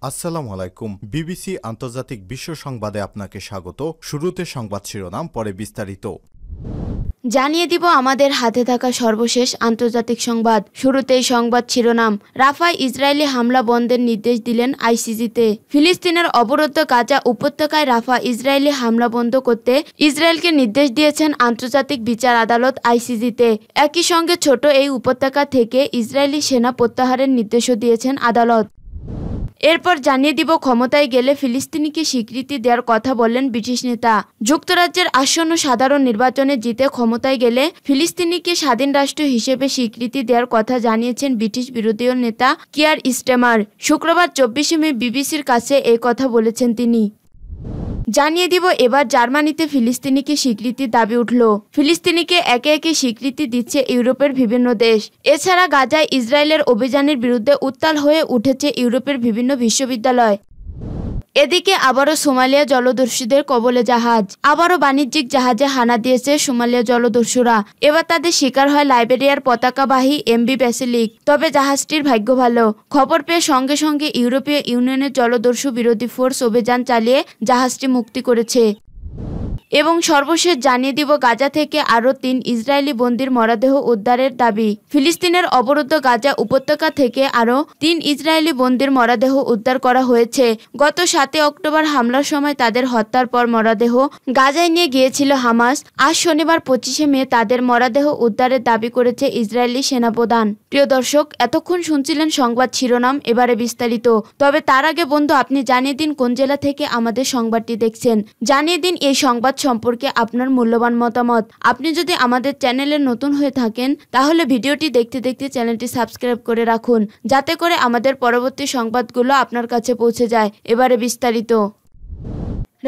আসসালামু আলাইকুম। বিবিসি আন্তর্জাতিক বিশ্ব সংবাদে আপনাকে স্বাগত। শুরুতে সংবাদ শিরোনাম, পরে বিস্তারিত। জানিয়ে দিব আমাদের হাতে থাকা সর্বশেষ আন্তর্জাতিক সংবাদ। শুরুতেই সংবাদ শিরোনাম, রাফায় ইসরায়েলি হামলা বন্ধের নির্দেশ দিলেন আইসিজিতে। ফিলিস্তিনের অবরুদ্ধ গাজা উপত্যকায় রাফা ইসরায়েলি হামলা বন্ধ করতে ইসরায়েলকে নির্দেশ দিয়েছেন আন্তর্জাতিক বিচার আদালত আইসিজিতে। একই সঙ্গে ছোট এই উপত্যকা থেকে ইসরায়েলি সেনা প্রত্যাহারের নির্দেশও দিয়েছেন আদালত। এরপর জানিয়ে দিব, ক্ষমতায় গেলে ফিলিস্তিনিকে স্বীকৃতি দেওয়ার কথা বললেন ব্রিটিশ নেতা। যুক্তরাজ্যের আসন্ন সাধারণ নির্বাচনে জিতে ক্ষমতায় গেলে ফিলিস্তিনিকে স্বাধীন রাষ্ট্র হিসেবে স্বীকৃতি দেওয়ার কথা জানিয়েছেন ব্রিটিশ বিরোধী নেতা কিয়ার স্টারমার। শুক্রবার 24 মে বিবিসির কাছে এই কথা বলেছেন তিনি। জানিয়ে দিব, এবার জার্মানিতে ফিলিস্তিনিকে স্বীকৃতির দাবি উঠল। ফিলিস্তিনিকে একে একে স্বীকৃতি দিচ্ছে ইউরোপের বিভিন্ন দেশ। এছাড়া গাজায় ইসরায়েলের অভিযানের বিরুদ্ধে উত্তাল হয়ে উঠেছে ইউরোপের বিভিন্ন বিশ্ববিদ্যালয়। এদিকে আবারও সোমালিয়া জলদস্যুদের কবলে জাহাজ। আবারও বাণিজ্যিক জাহাজে হানা দিয়েছে সোমালিয়া জলদস্যুরা। এবার তাদের শিকার হয় লাইবেরিয়ার পতাকাবাহী এমভি ব্যাসিলিক। তবে জাহাজটির ভাগ্য ভালো। খবর পেয়ে সঙ্গে সঙ্গে ইউরোপীয় ইউনিয়নের জলদস্যু বিরোধী ফোর্স অভিযান চালিয়ে জাহাজটি মুক্তি করেছে। এবং সর্বশেষ জানিয়ে দিব, গাজা থেকে আরও 3 ইসরায়েলি বন্দির মরদেহ উদ্ধারের দাবি। ফিলিস্তিনের অবরুদ্ধ গাজা উপত্যকা থেকে আরও 3 ইসরায়েলি বন্দির মরদেহ উদ্ধার করা হয়েছে। গত 7 অক্টোবর হামলার সময় তাদের হত্যার পর মরদেহ গাজায় নিয়ে গিয়েছিল হামাস। আজ শনিবার 25 মে তাদের মরদেহ উদ্ধারের দাবি করেছে ইসরায়েলি সেনাপ্রধান। প্রিয় দর্শক, এতক্ষণ শুনছিলেন সংবাদ শিরোনাম, এবারে বিস্তারিত। তবে তার আগে বন্ধু, আপনি জানিয়ে দিন কোন জেলা থেকে আমাদের সংবাদটি দেখছেন। জানিয়ে দিন এই সংবাদ সম্পর্কে আপনার মূল্যবান মতামত। আপনি যদি আমাদের চ্যানেলে নতুন হয়ে থাকেন তাহলে ভিডিওটি দেখতে দেখতে চ্যানেলটি সাবস্ক্রাইব করে রাখুন, যাতে করে আমাদের পরবর্তী সংবাদগুলো আপনার কাছে পৌঁছে যায়। এবারে বিস্তারিত।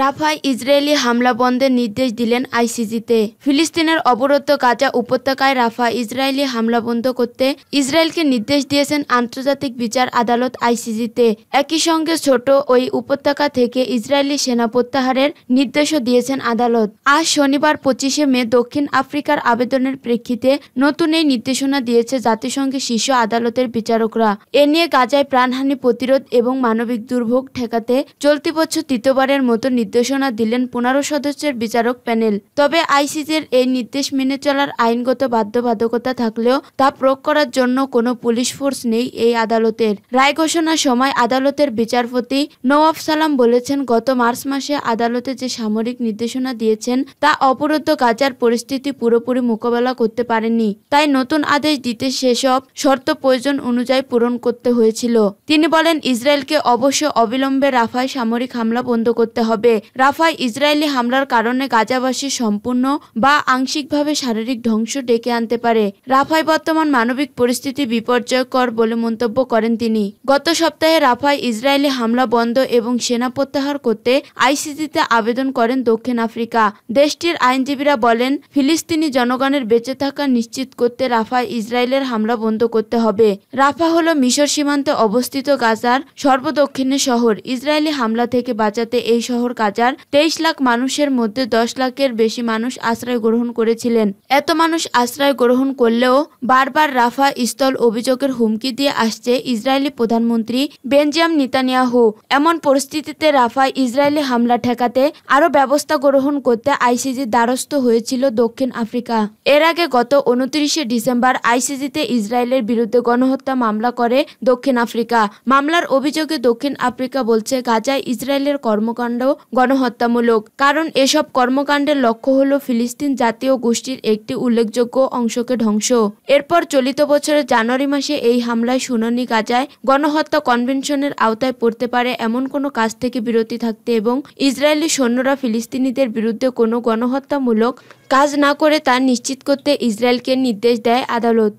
রাফায় ইসরায়েলি হামলা বন্ধের নির্দেশ দিলেন আইসিজিতে। ফিলিস্তিনের অবরুদ্ধ গাজা উপত্যকায় রাফা ইসরায়েলি হামলা বন্ধ করতে ইসরায়েলকে নির্দেশ দিয়েছেন আন্তর্জাতিক বিচার আদালত আইসিজিতে। একই সঙ্গে ছোট ওই উপত্যকা থেকে ইসরায়েলি সেনা প্রত্যাহারের নির্দেশও দিয়েছেন আদালত। আজ শনিবার 25 মে দক্ষিণ আফ্রিকার আবেদনের প্রেক্ষিতে নতুন এই নির্দেশনা দিয়েছে জাতিসংঘের শীর্ষ আদালতের বিচারকরা। এ নিয়ে গাজায় প্রাণহানি প্রতিরোধ এবং মানবিক দুর্ভোগ ঠেকাতে চলতি বছর তৃতীয়বারের মতো নির্দেশনা দিলেন 15 সদস্যের বিচারক প্যানেল। তবে আইসিজের এই নির্দেশ মেনে চলার আইনগত বাধ্যবাধকতা থাকলেও তা প্রয়োগ করার জন্য কোনো পুলিশ ফোর্স নেই এই আদালতের। রায় ঘোষণার সময় আদালতের বিচারপতি নওয়াব সালাম বলেছেন, গত মার্চ মাসে আদালতে যে সামরিক নির্দেশনা দিয়েছেন তা অবরুদ্ধ গাজার পরিস্থিতি পুরোপুরি মোকাবেলা করতে পারেনি। তাই নতুন আদেশ দিতে সেসব শর্ত প্রয়োজন অনুযায়ী পূরণ করতে হয়েছিল। তিনি বলেন, ইসরায়েলকে অবশ্য অবিলম্বে রাফায় সামরিক হামলা বন্ধ করতে হবে। রাফায় ইসরায়েলি হামলার কারণে গাজাবাসীর সম্পূর্ণ বা আংশিকভাবে শারীরিক ধ্বংস ডেকে আনতে পারে। রাফায় বর্তমান মানবিক পরিস্থিতি বিপর্যয়কর বলে মন্তব্য করেন তিনি। গত সপ্তাহে রাফায় ইসরায়েলি হামলা বন্ধ এবং সেনা প্রত্যাহার করতে আইসিজিতে আবেদন করেন দক্ষিণ আফ্রিকা। দেশটির আইনজীবীরা বলেন, ফিলিস্তিনি জনগণের বেঁচে থাকা নিশ্চিত করতে রাফায় ইসরায়েলের হামলা বন্ধ করতে হবে। রাফা হল মিশর সীমান্তে অবস্থিত গাজার সর্বদক্ষিণের শহর। ইসরায়েলি হামলা থেকে বাঁচাতে এই শহর গাজার 23 লাখ মানুষের মধ্যে 10 লাখের বেশি মানুষ আশ্রয় গ্রহণ করেছিলেন। এত মানুষ আশ্রয় গ্রহণ করলেও বারবার রাফা স্থল অভিযোগের হুমকি দিয়ে আসছে ইসরায়েলি প্রধানমন্ত্রী বেঞ্জামিন নেতানিয়াহু। এমন পরিস্থিতিতে রাফায় ইসরায়েলি হামলা ঠেকাতে আরও ব্যবস্থা গ্রহণ করতে আইসিজির দ্বারস্থ হয়েছিল দক্ষিণ আফ্রিকা। এর আগে গত 29 ডিসেম্বর আইসিজিতে ইসরায়েলের বিরুদ্ধে গণহত্যা মামলা করে দক্ষিণ আফ্রিকা। মামলার অভিযোগে দক্ষিণ আফ্রিকা বলছে, গাজায় ইসরায়েলের কর্মকাণ্ড গণহত্যামূলক, কারণ এসব কর্মকাণ্ডের লক্ষ্য হল ফিলিস্তিন জাতীয় গোষ্ঠীর একটি উল্লেখযোগ্য অংশকে ধ্বংস। এরপর চলিত বছরের জানুয়ারি মাসে এই হামলায় শুনানি গাজায় গণহত্যা কনভেনশনের আওতায় পড়তে পারে এমন কোনো কাজ থেকে বিরতি থাকতে এবং ইসরায়েলি সৈন্যরা ফিলিস্তিনিদের বিরুদ্ধে কোনো গণহত্যামূলক কাজ না করে তা নিশ্চিত করতে ইসরায়েলকে নির্দেশ দেয় আদালত।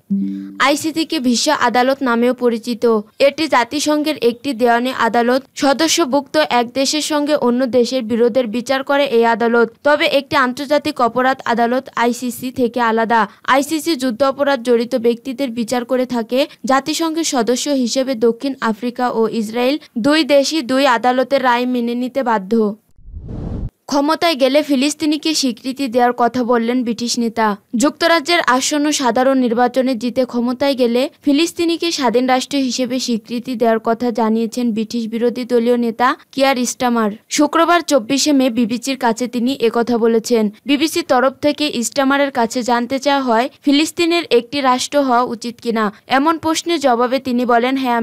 আইসিজিকে বিশ্ব আদালত নামেও পরিচিত। এটি জাতিসংঘের একটি দেওয়ানি আদালত। সদস্যভুক্ত এক দেশের সঙ্গে অন্য দেশের বিরোধের বিচার করে এই আদালত। তবে একটি আন্তর্জাতিক অপরাধ আদালত আইসিসি থেকে আলাদা। আইসিসি যুদ্ধ অপরাধ জড়িত ব্যক্তিদের বিচার করে থাকে। জাতিসংঘের সদস্য হিসেবে দক্ষিণ আফ্রিকা ও ইসরায়েল দুই দেশই দুই আদালতের রায় মেনে নিতে বাধ্য। ক্ষমতায় গেলে ফিলিস্তিনিকে স্বীকৃতি দেওয়ার কথা বললেন ব্রিটিশ নেতা। যুক্তরাজ্যের আসন্ন সাধারণ নির্বাচনে জিতে ক্ষমতায় গেলে ফিলিস্তিনিকে স্বাধীন রাষ্ট্র হিসেবে স্বীকৃতি দেওয়ার কথা জানিয়েছেন ব্রিটিশ বিরোধী দলীয় নেতা কিয়ার স্টামার। শুক্রবার 24শে মে বিবিসির কাছে তিনি একথা বলেছেন। বিবিসির তরফ থেকে স্টামারের কাছে জানতে চাওয়া হয় ফিলিস্তিনের একটি রাষ্ট্র হওয়া উচিত কিনা। এমন প্রশ্নের জবাবে তিনি বলেন, হ্যাঁ,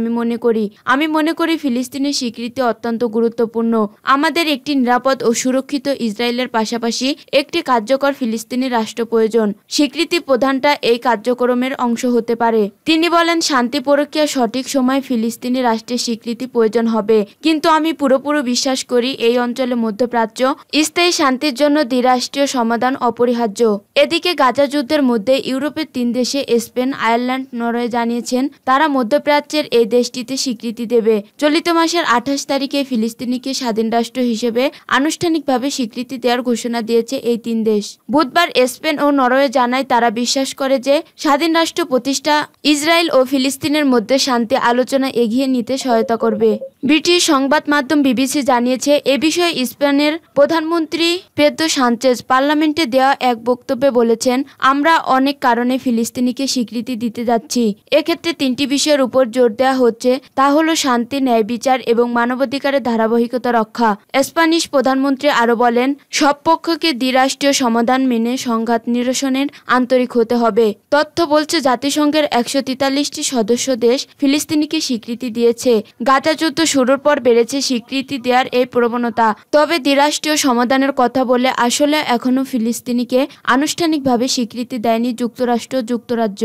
আমি মনে করি ফিলিস্তিনের স্বীকৃতি অত্যন্ত গুরুত্বপূর্ণ। আমাদের একটি নিরাপদ ও সুরক্ষিত ইসরায়েলের পাশাপাশি একটি কার্যকর ফিলিস্তিনি রাষ্ট্র প্রয়োজন। স্বীকৃতি প্রদানটা এই কার্যক্রমের অংশ হতে পারে। তিনি বলেন, শান্তি প্রক্রিয়া সঠিক সময়ে ফিলিস্তিনি রাষ্ট্রের স্বীকৃতি প্রয়োজন হবে, কিন্তু আমি পুরোপুরি বিশ্বাস করি এই অঞ্চলে মধ্যপ্রাচ্য স্থায়ী শান্তির জন্য দ্বিরাষ্ট্রীয় সমাধান অপরিহার্য। এদিকে গাজা যুদ্ধের মধ্যে ইউরোপের 3 দেশে স্পেন, আয়ারল্যান্ড, নরওয়ে জানিয়েছেন তারা মধ্যপ্রাচ্যের এই দেশটিতে স্বীকৃতি দেবে। চলিত মাসের 28 তারিখে ফিলিস্তিনিকে স্বাধীন রাষ্ট্র হিসেবে আনুষ্ঠানিকভাবে স্বীকৃতি দেওয়ার ঘোষণা দিয়েছে এই 3 দেশ। বুধবার স্পেন ও নরওয়ে জানায় তারা বিশ্বাস করে যে স্বাধীন রাষ্ট্র প্রতিষ্ঠা ইসরায়েল ও ফিলিস্তিনের মধ্যে শান্তি আলোচনা এগিয়ে নিতে সহায়তা করবে। ব্রিটিশ সংবাদ মাধ্যম বিবিসি জানিয়েছে এ বিষয়ে স্পেনের প্রধানমন্ত্রী পেদ্রো সানচেজ পার্লামেন্টে দেওয়া এক বক্তব্যে বলেছেন, আমরা অনেক কারণে ফিলিস্তিনিকে স্বীকৃতি দিতে যাচ্ছি। এক্ষেত্রে 3টি বিষয়ের উপর জোর দেওয়া হচ্ছে, তা হলো শান্তি, ন্যায় বিচার এবং মানবাধিকারের ধারাবাহিকতা রক্ষা। স্প্যানিশ প্রধানমন্ত্রী আরও বলেন, সব পক্ষকে দ্বিরাষ্ট্রীয় সমাধান মেনে সংঘাত নিরসনের আন্তরিক হতে হবে। তথ্য বলছে জাতিসংঘের 143টি সদস্য দেশ ফিলিস্তিনিকে স্বীকৃতি দিয়েছে। গাজা যুদ্ধ শুরুর পর বেড়েছে স্বীকৃতি দেওয়ার এই প্রবণতা। তবে দ্বিরাষ্ট্রীয় সমাধানের কথা বলে আসলে এখনও ফিলিস্তিনিকে আনুষ্ঠানিকভাবে স্বীকৃতি দেয়নি যুক্তরাজ্য।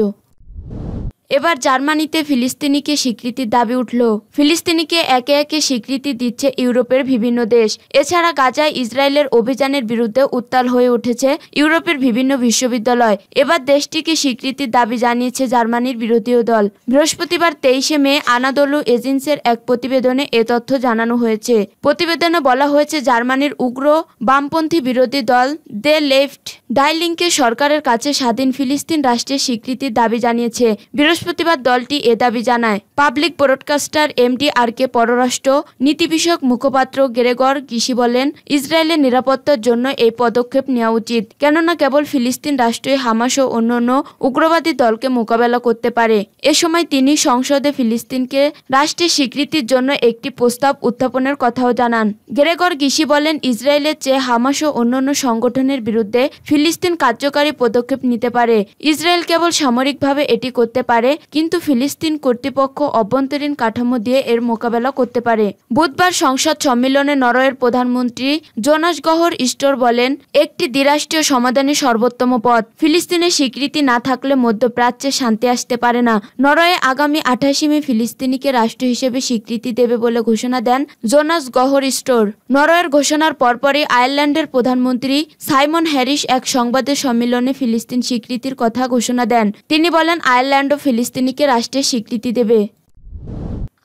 এবার জার্মানিতে ফিলিস্তিনিকে স্বীকৃতির দাবি উঠল। ফিলিস্তিনিকে একে একে স্বীকৃতি দিচ্ছে ইউরোপের বিভিন্ন দেশ। এছাড়া গাজায় ইসরায়েলের অভিযানের বিরুদ্ধে উত্তাল হয়ে উঠেছে ইউরোপের বিভিন্ন বিশ্ববিদ্যালয়। এবার দেশটিকে স্বীকৃতির দাবি জানিয়েছে জার্মানির বিরোধী দল। বৃহস্পতিবার 23শে মে আনাদোলু এজেন্সির এক প্রতিবেদনে এ তথ্য জানানো হয়েছে। প্রতিবেদনে বলা হয়েছে জার্মানির উগ্র বামপন্থী বিরোধী দল দ্য লেফট ডাইলিংকে সরকারের কাছে স্বাধীন ফিলিস্তিন রাষ্ট্রের স্বীকৃতির দাবি জানিয়েছে। বৃহস্পতিবার দলটি এ দাবি জানায়। পাবলিক ব্রডকাস্টার এমডিআরকে পররাষ্ট্র নীতি বিষয়ক মুখপাত্র গ্রেগর গিশি বলেন, ইসরায়েলের নিরাপত্তার জন্য এই পদক্ষেপ নেওয়া উচিত, কেননা কেবল ফিলিস্তিন রাষ্ট্রই হামাস ও অন্যান্য উগ্রবাদী দলকে মোকাবেলা করতে পারে। এ সময় তিনি সংসদে ফিলিস্তিনকে রাষ্ট্রের স্বীকৃতির জন্য একটি প্রস্তাব উত্থাপনের কথাও জানান। গ্রেগর গিশি বলেন, ইসরায়েলের চেয়ে হামাস ও অন্যান্য সংগঠনের বিরুদ্ধে ফিলিস্তিন কার্যকারী পদক্ষেপ নিতে পারে। ইসরায়েল কেবল সামরিকভাবে এটি করতে পারে, কিন্তু ফিলিস্তিন কর্তৃপক্ষ অভ্যন্তরীণ কাঠামো দিয়ে এর মোকাবেলা করতে পারে। বুধবার সংসদ সম্মেলনে নরওয়ের প্রধানমন্ত্রী জোনাস গাহর স্টোর বলেন, একটি দ্বিরাষ্ট্রীয় সমাধানের সর্বোত্তম পথ। ফিলিস্তিনের স্বীকৃতি না থাকলে মধ্যপ্রাচ্যে শান্তি আসতে পারে না। নরওয়ে আগামী 28 মে ফিলিস্তিনিকে রাষ্ট্র হিসেবে স্বীকৃতি দেবে বলে ঘোষণা দেন জোনাস গাহর স্টোর। নরওয়ের ঘোষণার পরপরই আয়ারল্যান্ডের প্রধানমন্ত্রী সাইমন হ্যারিস এক সংবাদ সম্মেলনে ফিলিস্তিন স্বীকৃতির কথা ঘোষণা দেন। তিনি বলেন, আয়ারল্যান্ড ও ফিলিস্তিনিকে রাষ্ট্রের স্বীকৃতি দেবে।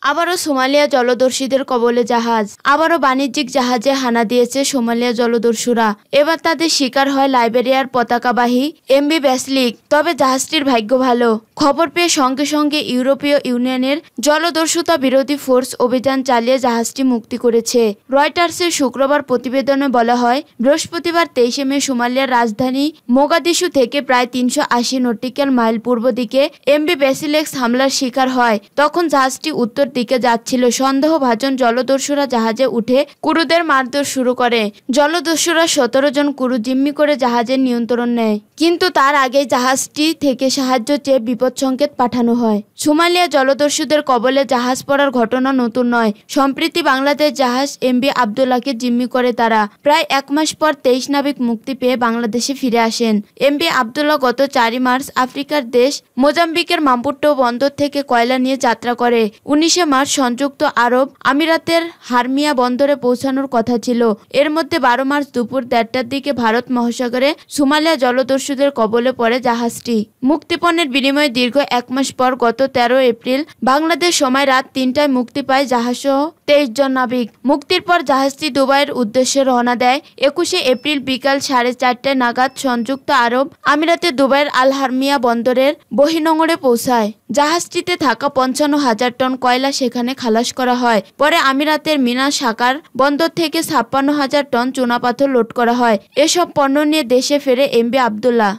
আবারও সোমালিয়া জলদস্যুদের কবলে জাহাজ। আবারও বাণিজ্যিক জাহাজে হানা দিয়েছে সোমালিয়া জলদস্যুরা। এবার তাদের শিকার হয় লাইবেরিয়ার পতাকাবাহী এমভি ব্যাসলিক। তবে জাহাজটির ভাগ্য ভালো। খবর পেয়ে সঙ্গে সঙ্গে ইউরোপীয় ইউনিয়নের জলদস্যুতা বিরোধী ফোর্স অভিযান চালিয়ে জাহাজটি মুক্তি করেছে। রয়টার্সের শুক্রবার প্রতিবেদনে বলা হয়, বৃহস্পতিবার 23শে মে সোমালিয়ার রাজধানী মোগাদিশু থেকে প্রায় 380 নটিক্যাল মাইল পূর্ব দিকে এমভি ব্যাসিলেক্স হামলার শিকার হয়। তখন জাহাজটি উত্তর দিকে যাচ্ছিল। সন্দেহভাজন জলদস্যুরা জাহাজে উঠে ক্রুদের মারধর শুরু করে। জলদস্যুরা 17 জন ক্রু জিম্মি করে জাহাজের নিয়ন্ত্রণ নেয়, কিন্তু তার আগেই জাহাজটি থেকে সাহায্য চেয়ে বিপদ সংকেত পাঠানো হয়। সোমালিয়া জলদস্যুদের কবলে জাহাজ পড়ার ঘটনা নতুন নয়। সম্প্রতি বাংলাদেশ জাহাজ এমভি আব্দুল্লাহকে জিম্মি করে তারা। প্রায় 1 মাস পর 23 নাবিক মুক্তি পেয়ে বাংলাদেশে ফিরে আসেন। এমভি আব্দুল্লাহ গত 4 মার্চ আফ্রিকার দেশ মোজাম্বিকের মাপুটো বন্দর থেকে কয়লা নিয়ে যাত্রা করে। 19 মার্চ সংযুক্ত আরব আমিরাতের হারমিয়া বন্দরে পৌঁছানোর কথা ছিল। এর মধ্যে 12 মার্চ দুপুর 1:30টার দিকে ভারত মহাসাগরে সোমালিয়া জলদস্যুদের কবলে পড়ে জাহাজটি। মুক্তিপণের বিনিময়ে দীর্ঘ 1 মাস পর গত 13 এপ্রিল বাংলাদেশ সময় রাত 3টায় মুক্তি পায় জাহাজসহ 23 জন নাবিক। মুক্তির পর জাহাজটি দুবাইয়ের উদ্দেশ্যে রওনা দেয়। 21শে এপ্রিল বিকাল 4:30 নাগাদ সংযুক্ত আরব আমিরাতের দুবাইয়ের আল হারমিয়া বন্দরের বহিনোঙরে পৌঁছায়। জাহাজটিতে থাকা 55,000 টন কয়লা সেখানে খালাস করা হয়। পরে আমিরাতের মিনা সাকার বন্দর থেকে 56,000 টন চুনাপাথর লোড করা হয়। এসব পণ্য নিয়ে দেশে ফেরে এমভি আবদুল্লাহ।